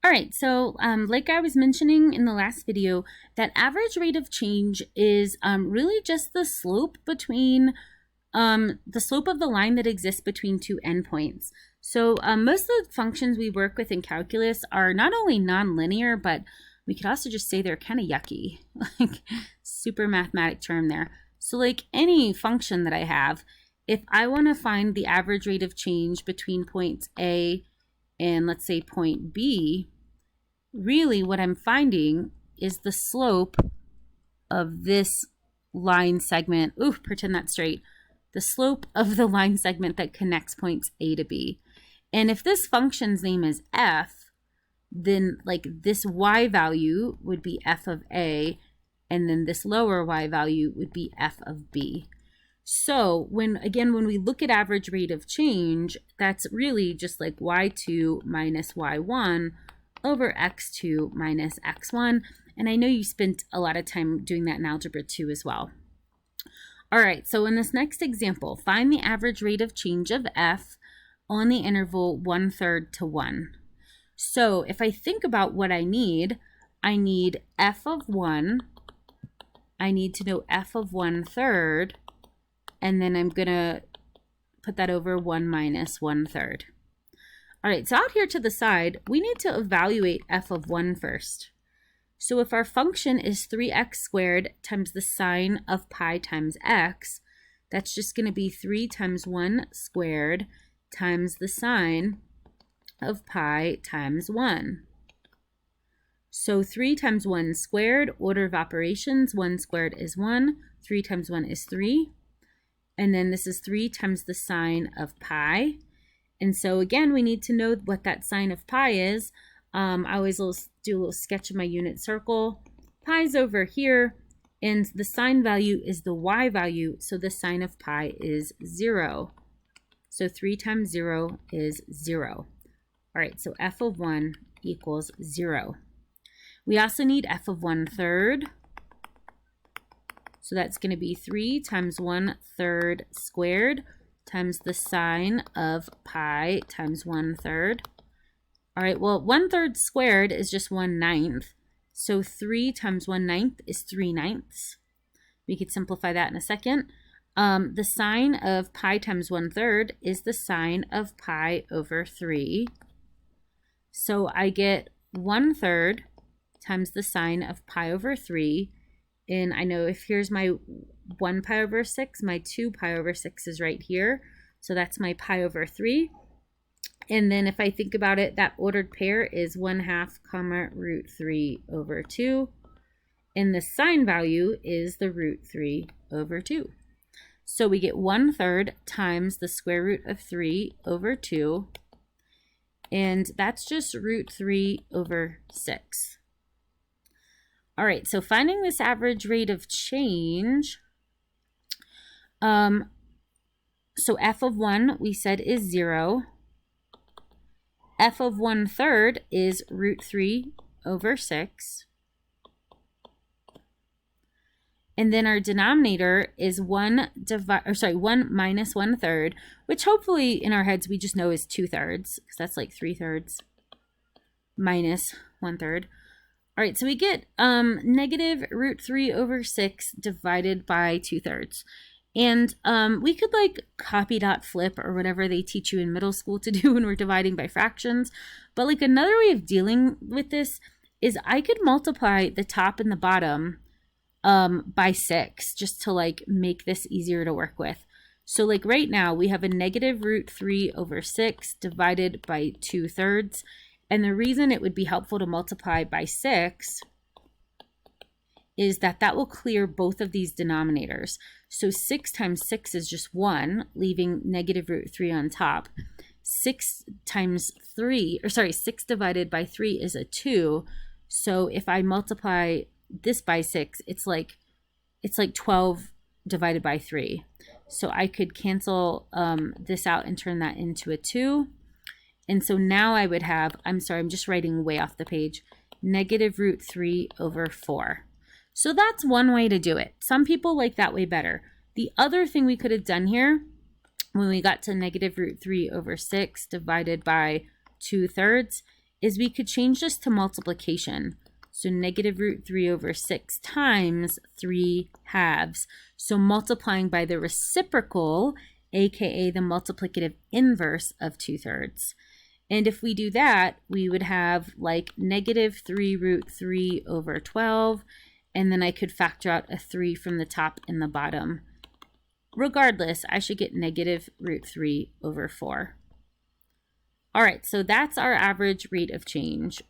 All right, so like I was mentioning in the last video, that average rate of change is really just the slope between the slope of the line that exists between two endpoints. So most of the functions we work with in calculus are not only nonlinear, but we could also just say they're kind of yucky, like super mathematic term there. So like any function that I have, if I want to find the average rate of change between points A and let's say point B, really what I'm finding is the slope of this line segment. Ooh, pretend that's straight. The slope of the line segment that connects points A to B. And if this function's name is f, then like this y value would be f of A, and then this lower y value would be f of B. So when we look at average rate of change, that's really just like y2 minus y1 over x2 minus x1. And I know you spent a lot of time doing that in Algebra 2 as well. All right, so in this next example, find the average rate of change of f on the interval 1/3 to 1. So if I think about what I need f of 1, I need to know f of 1/3, and then I'm going to put that over 1 minus 1/3. All right, so out here to the side, we need to evaluate f of 1 first. So if our function is 3x squared times the sine of pi times x, that's just going to be 3 times 1 squared times the sine of pi times 1. So 3 times 1 squared, order of operations, 1 squared is 1, 3 times 1 is 3. And then this is 3 times the sine of pi. And so again, we need to know what that sine of pi is. I always do a little sketch of my unit circle. Pi's over here, and the sine value is the y value, so the sine of pi is 0. So 3 times 0 is 0. All right, so f of 1 equals 0. We also need f of 1/3. So that's going to be 3 times 1/3 squared times the sine of pi times 1/3. All right, well, 1/3 squared is just 1/9. So 3 times 1/9 is 3/9. We could simplify that in a second. The sine of pi times 1/3 is the sine of pi over 3. So I get 1/3 times the sine of pi over 3. And I know if here's my 1 pi over 6, my 2 pi over 6 is right here. So that's my pi over 3. And then if I think about it, that ordered pair is 1/2 comma root 3 over 2. And the sine value is the root 3 over 2. So we get 1/3 times the square root of 3 over 2. And that's just root 3 over 6. All right, so finding this average rate of change, so f of 1 we said is 0. F of 1/3 is root 3 over 6. And then our denominator is 1 minus 1/3, which hopefully in our heads we just know is 2/3, because that's like 3/3 minus 1/3. All right, so we get negative root 3 over 6 divided by 2/3. And we could like copy dot flip or whatever they teach you in middle school to do when we're dividing by fractions. But like another way of dealing with this is I could multiply the top and the bottom by 6 just to like make this easier to work with. So like right now we have a negative root 3 over 6 divided by 2/3. And the reason it would be helpful to multiply by 6 is that that will clear both of these denominators. So 6 times 6 is just 1, leaving negative root 3 on top. 6 divided by 3 is a 2. So if I multiply this by 6, it's like 12 divided by 3. So I could cancel this out and turn that into a 2. And so now I would have, I'm just writing way off the page, negative root 3 over 4. So that's one way to do it. Some people like that way better. The other thing we could have done here, when we got to negative root 3 over 6 divided by 2/3, is we could change this to multiplication. So negative root 3 over 6 times 3 halves. So multiplying by the reciprocal, aka the multiplicative inverse of 2/3. And if we do that, we would have like negative 3 root 3 over 12. And then I could factor out a 3 from the top and the bottom. Regardless, I should get negative root 3 over 4. All right, so that's our average rate of change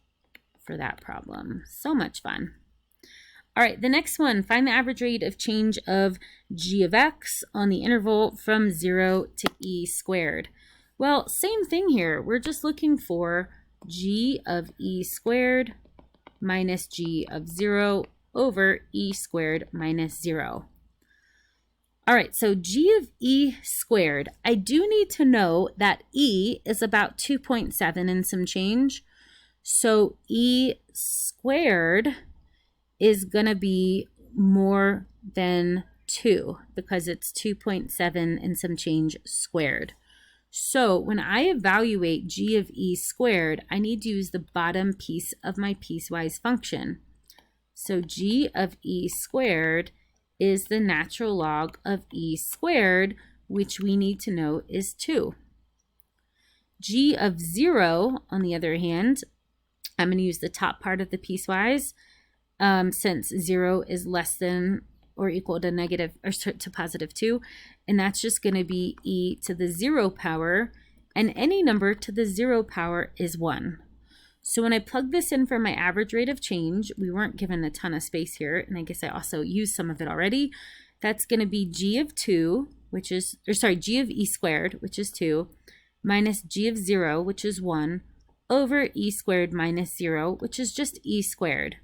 for that problem. So much fun. All right, the next one, find the average rate of change of g of x on the interval from 0 to e squared. Well, same thing here. We're just looking for g of e squared minus g of 0 over e squared minus 0. All right, so g of e squared, I do need to know that e is about 2.7 and some change. So e squared is going to be more than 2 because it's 2.7 and some change squared. So when I evaluate g of e squared, I need to use the bottom piece of my piecewise function. So g of e squared is the natural log of e squared, which we need to know is 2. G of 0, on the other hand, I'm going to use the top part of the piecewise since 0 is less than or equal to negative or to positive 2, and that's just going to be e to the 0 power, and any number to the 0 power is 1. So when I plug this in for my average rate of change, we weren't given a ton of space here, and I guess I also used some of it already. That's going to be g of 2, which is, or sorry, g of e squared, which is 2, minus g of 0, which is 1, over e squared minus 0, which is just e squared.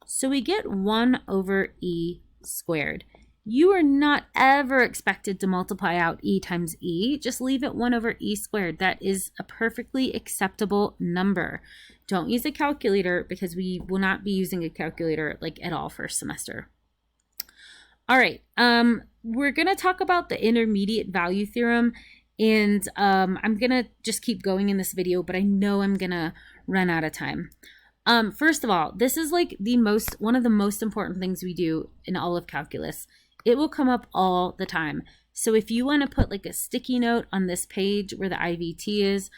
So we get 1 over e squared. You are not ever expected to multiply out e times e. Just leave it 1 over e squared. That is a perfectly acceptable number. Don't use a calculator because we will not be using a calculator like at all first semester. All right, we're going to talk about the intermediate value theorem, and I'm going to just keep going in this video, but I know I'm going to run out of time. First of all, this is like one of the most important things we do in all of calculus. It will come up all the time. So if you want to put like a sticky note on this page where the IVT is,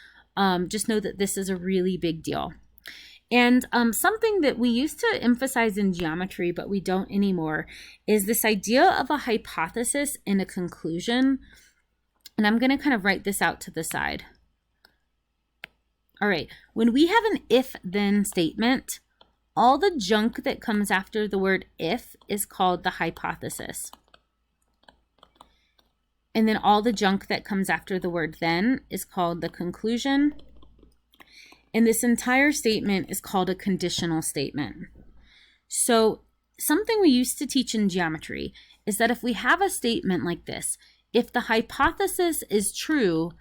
just know that this is a really big deal. And something that we used to emphasize in geometry, but we don't anymore, is this idea of a hypothesis and a conclusion. And I'm going to kind of write this out to the side. All right, when we have an if-then statement, all the junk that comes after the word if is called the hypothesis. And then all the junk that comes after the word then is called the conclusion. And this entire statement is called a conditional statement. So something we used to teach in geometry is that if we have a statement like this, if the hypothesis is true,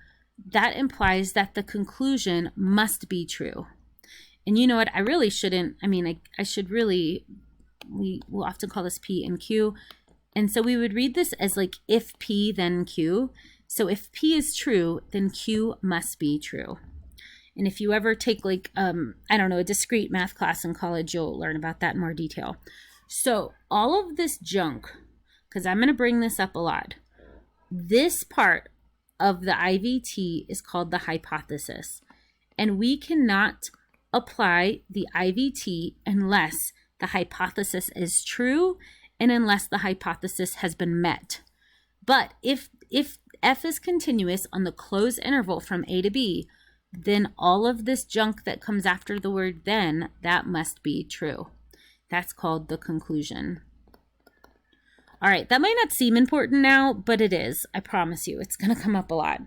that implies that the conclusion must be true. And you know what? I really shouldn't, I should really, we will often call this P and Q. And so we would read this as like if P, then Q. So if P is true, then Q must be true. And if you ever take like, I don't know, a discrete math class in college, you'll learn about that in more detail. So all of this junk, because I'm going to bring this up a lot, this part of the IVT is called the hypothesis. And we cannot apply the IVT unless the hypothesis is true and unless the hypothesis has been met. But if f is continuous on the closed interval from a to b, then all of this junk that comes after the word then, that must be true. That's called the conclusion. All right, that might not seem important now, but it is. I promise you, it's going to come up a lot.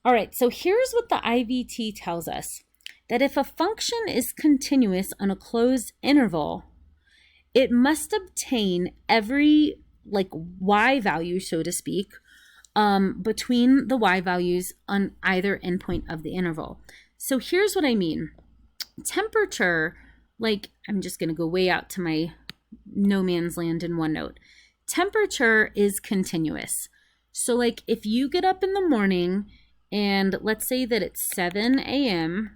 All right, so here's what the IVT tells us. That if a function is continuous on a closed interval, it must obtain every like y value, so to speak, between the y values on either endpoint of the interval. So here's what I mean. Temperature, like I'm just going to go way out to my no man's land in OneNote. Temperature is continuous. So like if you get up in the morning and let's say that it's 7 a.m.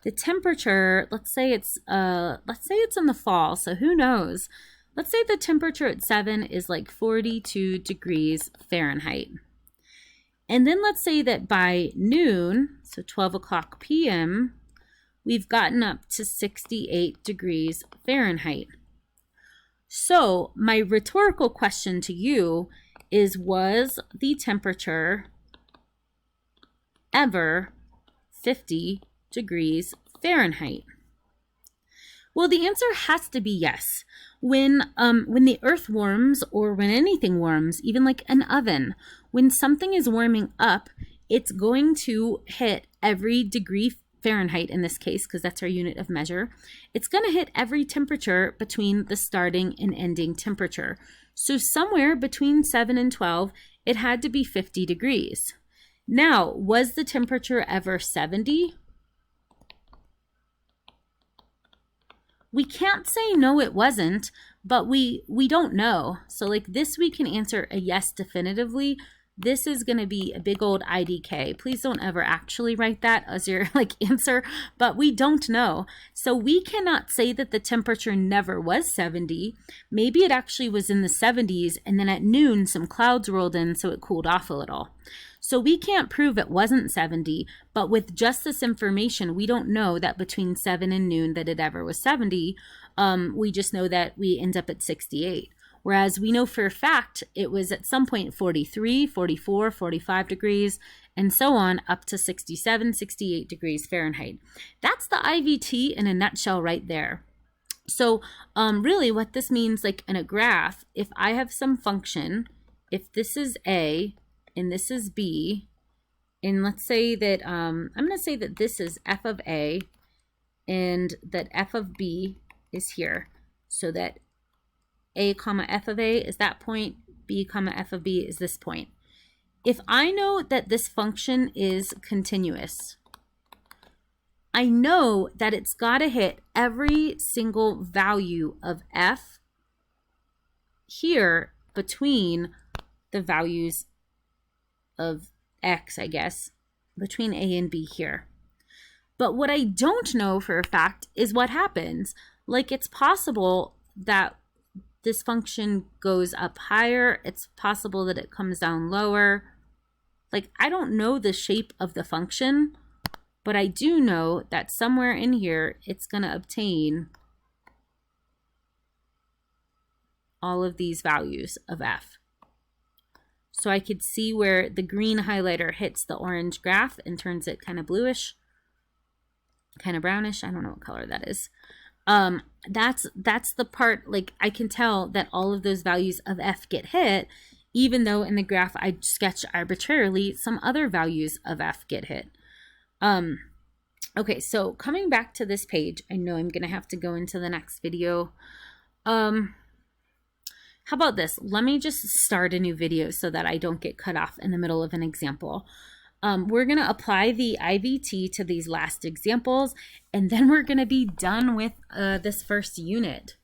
the temperature, let's say it's in the fall, so who knows? Let's say the temperature at 7 is like 42 degrees Fahrenheit. And then let's say that by noon, so 12 o'clock p.m., we've gotten up to 68 degrees Fahrenheit. So my rhetorical question to you is, was the temperature ever 50 degrees Fahrenheit? Well, the answer has to be yes. When the earth warms, or when anything warms, even like an oven, when something is warming up, it's going to hit every degree Fahrenheit in this case, because that's our unit of measure. It's going to hit every temperature between the starting and ending temperature. So somewhere between 7 and 12, it had to be 50 degrees. Now, was the temperature ever 70? We can't say no, it wasn't, but we don't know. So like this, we can answer a yes definitively. This is going to be a big old IDK. Please don't ever actually write that as your like answer, but we don't know. So we cannot say that the temperature never was 70. Maybe it actually was in the 70s, and then at noon some clouds rolled in, so it cooled off a little. So we can't prove it wasn't 70, but with just this information, we don't know that between 7 and noon that it ever was 70. We just know that we end up at 68. Whereas we know for a fact it was at some point 43, 44, 45 degrees, and so on, up to 67, 68 degrees Fahrenheit. That's the IVT in a nutshell right there. So really what this means, like in a graph, if I have some function, if this is A and this is B, and let's say that, I'm going to say that this is f of A and that f of B is here, so that A comma f of A is that point, B comma f of B is this point. If I know that this function is continuous, I know that it's got to hit every single value of f here between the values of x, I guess, between A and B here. But what I don't know for a fact is what happens. Like, it's possible that this function goes up higher. It's possible that it comes down lower. Like, I don't know the shape of the function, but I do know that somewhere in here, it's going to obtain all of these values of f. So I could see where the green highlighter hits the orange graph and turns it kind of bluish, kind of brownish. I don't know what color that is. That's the part, like, I can tell that all of those values of f get hit, even though in the graph I sketched arbitrarily some other values of f get hit. Okay, so coming back to this page, I know I'm going to have to go into the next video. How about this? Let me just start a new video so that I don't get cut off in the middle of an example. We're going to apply the IVT to these last examples, and then we're going to be done with this first unit.